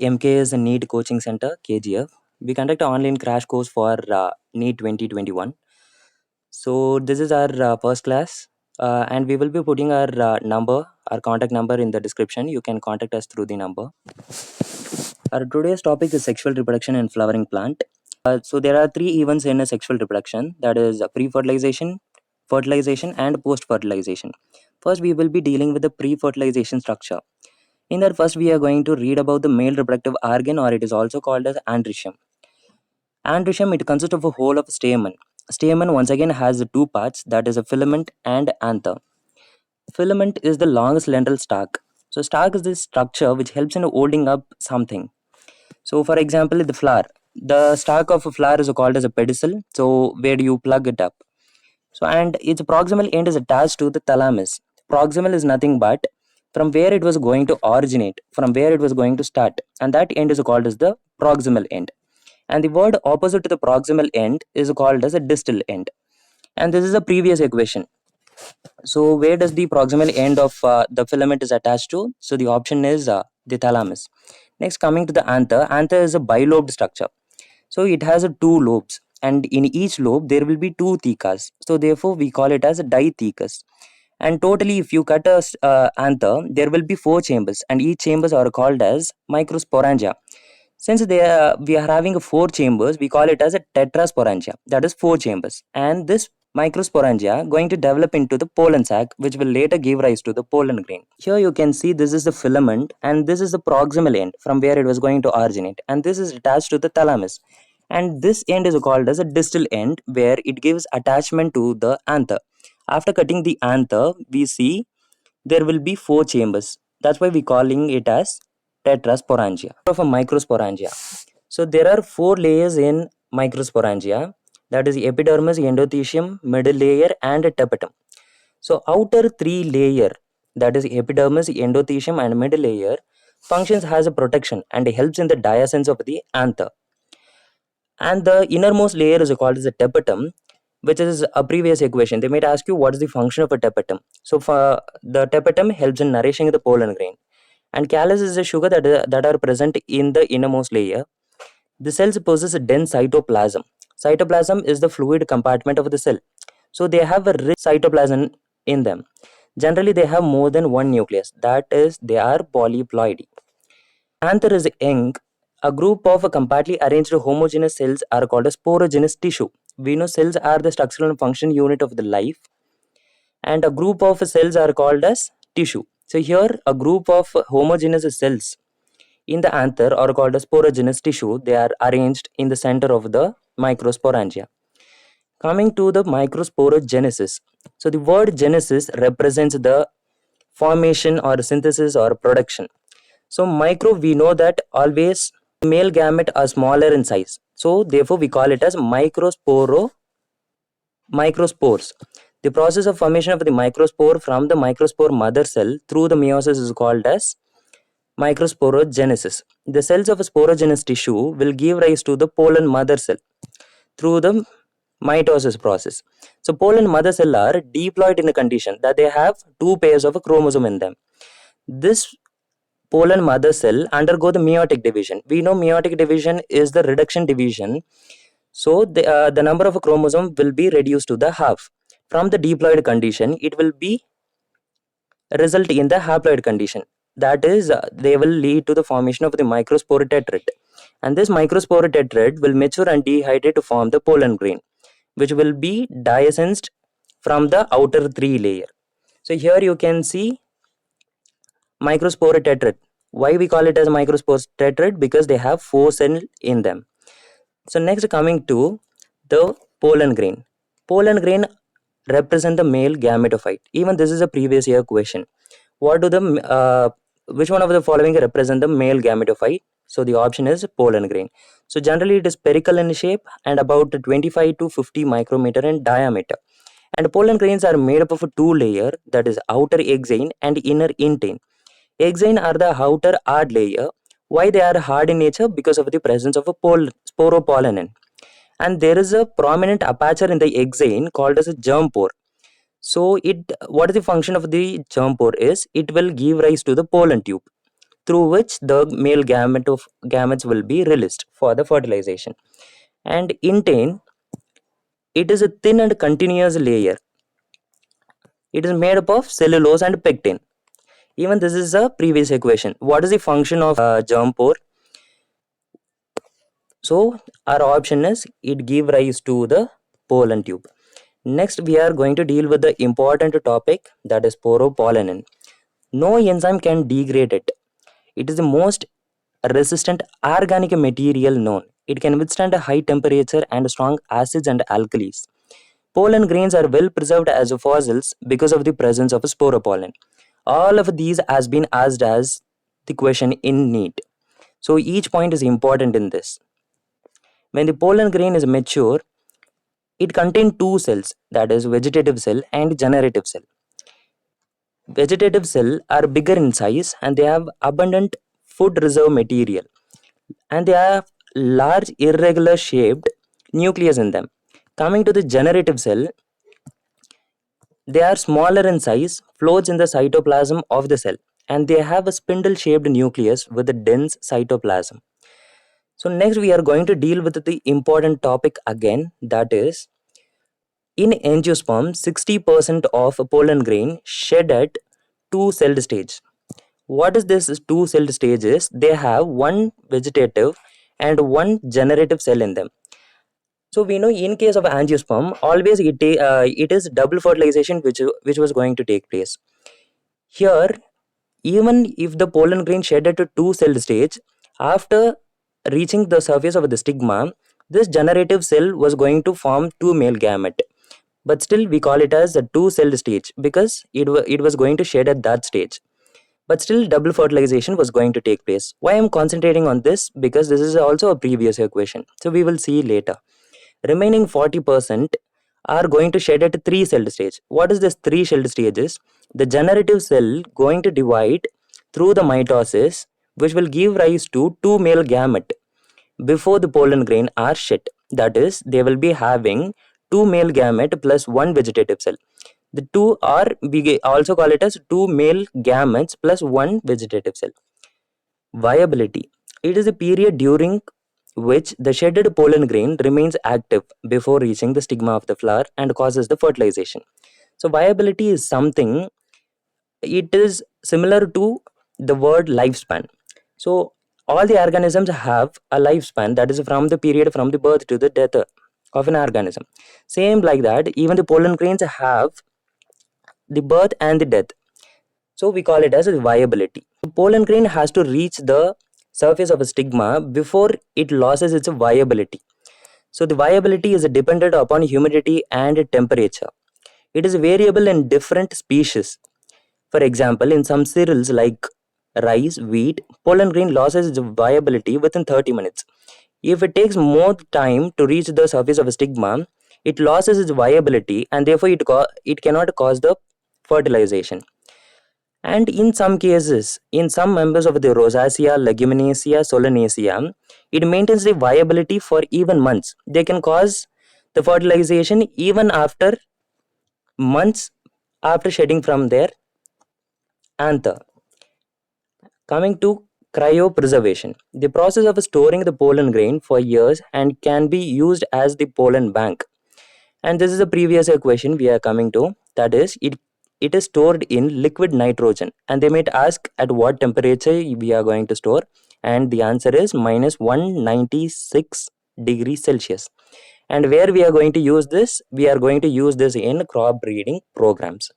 MKS NEET Coaching Center, KGF. We conduct an online crash course for NEET 2021. So this is our first class, and we will be putting our contact number in the description. You can contact us through the number. Our today's topic is sexual reproduction in flowering plant. So there are three events in a sexual reproduction, that is pre-fertilization, fertilization, and post-fertilization. First, we will be dealing with the pre-fertilization structure. In that, first we are going to read about the male reproductive organ, or it is also called as androecium. Androecium, it consists of a whole of stamen. Stamen once again has two parts, that is a filament and anther. Filament is the long slender stalk. So stalk is this structure which helps in holding up something. So for example, the flower. The stalk of a flower is called as a pedicel. So where do you plug it up? So and its proximal end is attached to the thalamus. Proximal is nothing but from where it was going to originate, from where it was going to start, and that end is called as the proximal end. And the word opposite to the proximal end is called as a distal end. And this is a previous equation. So where does the proximal end of the filament is attached to? So the option is the thalamus. Next, coming to the anther. Anther is a bilobed structure. So it has two lobes, and in each lobe there will be two thecas. So therefore we call it as a dithecus. And totally, if you cut a anther, there will be four chambers, and each chambers are called as microsporangia. Since we are having four chambers, we call it as a tetrasporangia. That is four chambers, and this microsporangia going to develop into the pollen sac, which will later give rise to the pollen grain. Here you can see this is the filament, and this is the proximal end from where it was going to originate, and this is attached to the thalamus. And this end is called as a distal end, where it gives attachment to the anther. After cutting the anther, we see there will be four chambers. That's why we calling it as tetrasporangia. Of a microsporangia. So there are four layers in microsporangia, that is epidermis, endothecium, middle layer, and tapetum. So outer three layer, that is epidermis, endothecium, and middle layer, functions as a protection and helps in the dehiscence of the anther. And the innermost layer is called as a tapetum, which is a previous equation. They might ask you what is the function of a tapetum. So for the tapetum helps in nourishing the pollen grain. And callus is a sugar that are present in the innermost layer. The cells possess a dense cytoplasm. Cytoplasm is the fluid compartment of the cell. So they have a rich cytoplasm in them. Generally, they have more than one nucleus. That is, they are polyploidy. Anther is young. A group of compactly arranged homogeneous cells are called a sporogenous tissue. We know cells are the structural and function unit of the life, and a group of cells are called as tissue. So here a group of homogeneous cells in the anther are called as sporogenous tissue. They are arranged in the center of the microsporangia. Coming to the microsporogenesis. So the word genesis represents the formation or synthesis or production. So micro, we know that always male gamete are smaller in size. So therefore we call it as microspores. The process of formation of the microspore from the microspore mother cell through the meiosis is called as microsporogenesis. The cells of a sporogenous tissue will give rise to the pollen mother cell through the mitosis process. So pollen mother cell are diploid in a condition that they have two pairs of a chromosome in them. This pollen mother cell undergo the meiotic division. We know meiotic division is the reduction division. So the number of a chromosome will be reduced to the half. From the diploid condition, it will be result in the haploid condition. That is, they will lead to the formation of the microspore tetrad. And this microspore tetrad will mature and dehydrate to form the pollen grain, which will be dehisced from the outer three layer. So here you can see microspore tetrad. Why we call it as microspore tetrad? Because they have four cells in them. So next, coming to the pollen grain. Pollen grain represent the male gametophyte. Even this is a previous year question. What do which one of the following represent the male gametophyte? So the option is pollen grain. So generally it is spherical in shape and about 25 to 50 micrometer in diameter. And pollen grains are made up of two layer, that is outer exine and inner intine. Exine are the outer hard layer. Why they are hard in nature? Because of the presence of a sporopollenin. And there is a prominent aperture in the exine called as a germ pore. So what is the function of the germ pore is it will give rise to the pollen tube. through which the male gametes will be released for the fertilization. And intestine, it is a thin and continuous layer. It is made up of cellulose and pectin. Even this is a previous equation. What is the function of germ pore? So our option is it give rise to the pollen tube. Next, we are going to deal with the important topic, that is poropollenin. No enzyme can degrade it. It is the most resistant organic material known. It can withstand a high temperature and strong acids and alkalis. Pollen grains are well preserved as fossils because of the presence of sporopollen. All of these has been asked as the question in NEET. So each point is important in this. When the pollen grain is mature, it contains two cells, that is vegetative cell and generative cell. Vegetative cell are bigger in size and they have abundant food reserve material, and they have large irregular shaped nucleus in them. Coming to the generative cell, they are smaller in size, floats in the cytoplasm of the cell, and they have a spindle shaped nucleus with a dense cytoplasm. So next we are going to deal with the important topic again, that is in angiosperm 60% of pollen grain shed at two celled stage. What is this two celled stage is? They have one vegetative and one generative cell in them. So we know in case of angiosperm, always it is double fertilization which was going to take place. Here, even if the pollen grain shed at a two celled stage, after reaching the surface of the stigma, this generative cell was going to form two male gamete. But still we call it as a two celled stage because it was going to shed at that stage. But still double fertilization was going to take place. Why I'm concentrating on this? Because this is also a previous equation, so we will see later. Remaining 40% are going to shed at three celled stage. What is this three celled stages? The generative cell going to divide through the mitosis, which will give rise to two male gamete before the pollen grain are shed. That is, they will be having two male gamete plus one vegetative cell. The two are, we also call it as two male gametes plus one vegetative cell. Viability. It is a period during which the shedded pollen grain remains active before reaching the stigma of the flower and causes the fertilization. So viability is something, it is similar to the word lifespan. So all the organisms have a lifespan, that is from the period from the birth to the death of an organism. Same like that, even the pollen grains have the birth and the death. So we call it as a viability. The pollen grain has to reach the surface of a stigma before it loses its viability. So the viability is dependent upon humidity and temperature. It is variable in different species. For example, in some cereals like rice, wheat, pollen grain loses its viability within 30 minutes. If it takes more time to reach the surface of a stigma, it loses its viability and therefore it cannot cause the fertilization. And in some cases, in some members of the Rosacea, Leguminosae, Solanaceae, it maintains the viability for even months. They can cause the fertilization even after months after shedding from their anther. Coming to cryopreservation, the process of storing the pollen grain for years and can be used as the pollen bank. And this is a previous equation we are coming to, that is it is stored in liquid nitrogen, and they might ask at what temperature we are going to store, and the answer is minus 196 degrees Celsius. And where we are going to use this? We are going to use this in crop breeding programs.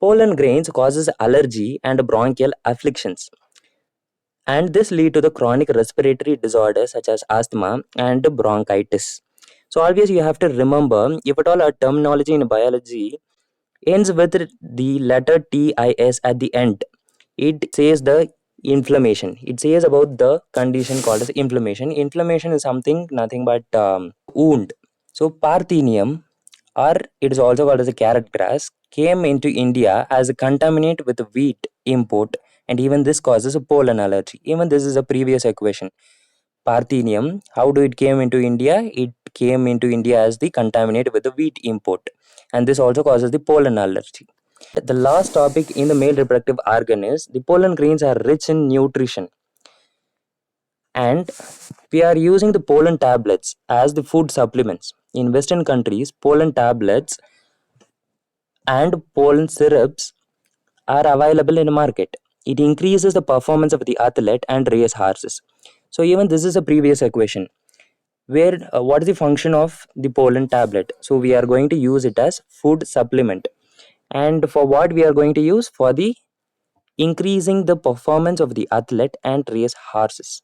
Pollen grains causes allergy and bronchial afflictions, and this lead to the chronic respiratory disorders such as asthma and bronchitis. So always you have to remember, if at all our terminology in biology ends with the letter TIS at the end, it says the inflammation. It says about the condition called as inflammation. Inflammation is something nothing but wound. So Parthenium, or it is also called as a carrot grass, came into India as a contaminant with wheat import, and even this causes a pollen allergy. Even this is a previous equation. Parthenium, how do it came into India? It came into India as the contaminant with the wheat import, and this also causes the pollen allergy. The last topic in the male reproductive organ is the pollen grains are rich in nutrition, and we are using the pollen tablets as the food supplements. In Western countries, pollen tablets and pollen syrups are available in the market. It increases the performance of the athlete and race horses. So even this is a previous equation where what is the function of the pollen tablet? So we are going to use it as food supplement, and for what we are going to use? For the increasing the performance of the athlete and race horses.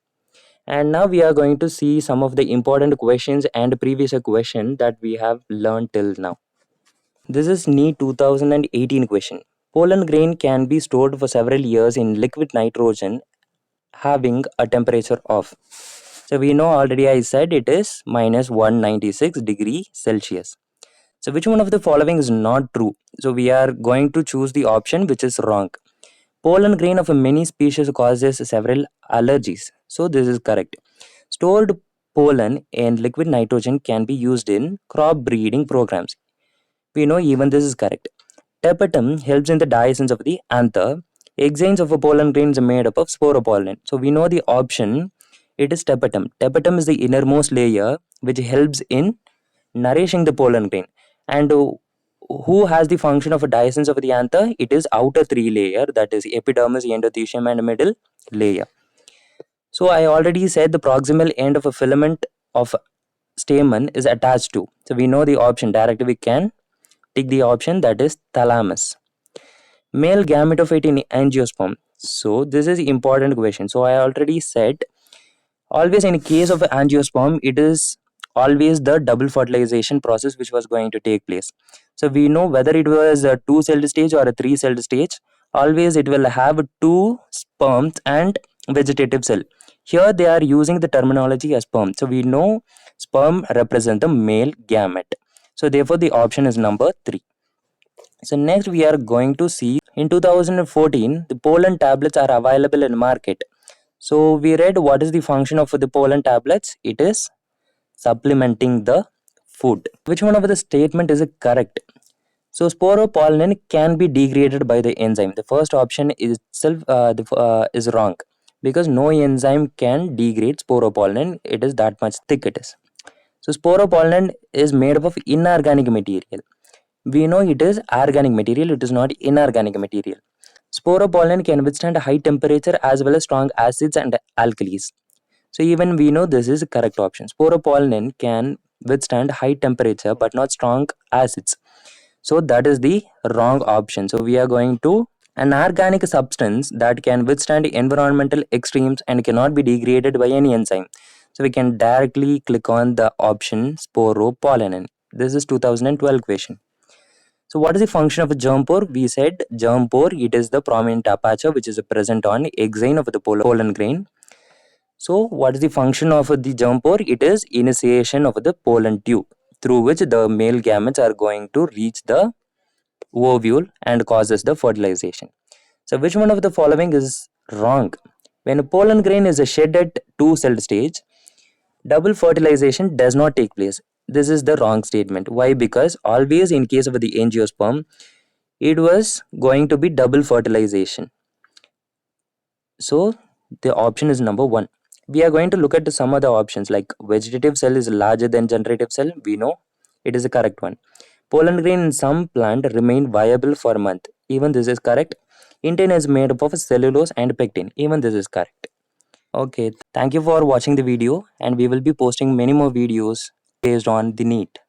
And now we are going to see some of the important questions and previous question that we have learned till now. This is NEET 2018 question. Pollen grain can be stored for several years in liquid nitrogen having a temperature of. So we know already I said it is minus 196 degree Celsius. So which one of the following is not true? So we are going to choose the option which is wrong. Pollen grain of many species causes several allergies. So this is correct. Stored pollen and liquid nitrogen can be used in crop breeding programs. We know even this is correct. Tapetum helps in the digestion of the anther. Exines of a pollen grain is made up of sporopollen. So we know the option, it is tapetum. Tapetum is the innermost layer which helps in nourishing the pollen grain. And who has the function of a digestion of the anther? It is outer three layer, that is epidermis, endothelium and middle layer. So I already said the proximal end of a filament of stamen is attached to. So we know the option directly, we can take the option, that is thalamus. Male gametophyte in angiosperm. So this is important question. So I already said always in case of angiosperm it is always the double fertilization process which was going to take place. So we know whether it was a two celled stage or a three celled stage, always it will have two sperms and vegetative cell. Here they are using the terminology as sperm. So we know sperm represent the male gamete. So therefore the option is number 3. So next we are going to see in 2014 the pollen tablets are available in market. So we read what is the function of the pollen tablets? It is supplementing the food. Which one of the statement is correct? So sporopollen can be degraded by the enzyme. The first option is itself is wrong, because no enzyme can degrade sporopollen. It is that much thick it is. So sporopollen is made up of inorganic material. We know it is organic material, it is not inorganic material. Sporopollen can withstand high temperature as well as strong acids and alkalis. So even we know this is a correct option. Sporopollen can withstand high temperature but not strong acids. So that is the wrong option. So we are going to an organic substance that can withstand environmental extremes and cannot be degraded by any enzyme. So we can directly click on the option sporopollen. This is 2012 question. So what is the function of a germ pore? We said germ pore, it is the prominent aperture which is present on exine of the pollen grain. So what is the function of the germ pore? It is initiation of the pollen tube through which the male gametes are going to reach the ovule and causes the fertilization. So which one of the following is wrong? When a pollen grain is shed at two-celled stage, double fertilization does not take place. This is the wrong statement. Why? Because always in case of the angiosperm, it was going to be double fertilization. So the option is number 1. We are going to look at some other options like vegetative cell is larger than generative cell. We know it is the correct one. Pollen grain in some plant remain viable for a month. Even this is correct. Intestine is made up of cellulose and pectin. Even this is correct. Okay, thank you for watching the video, and we will be posting many more videos based on the NEET.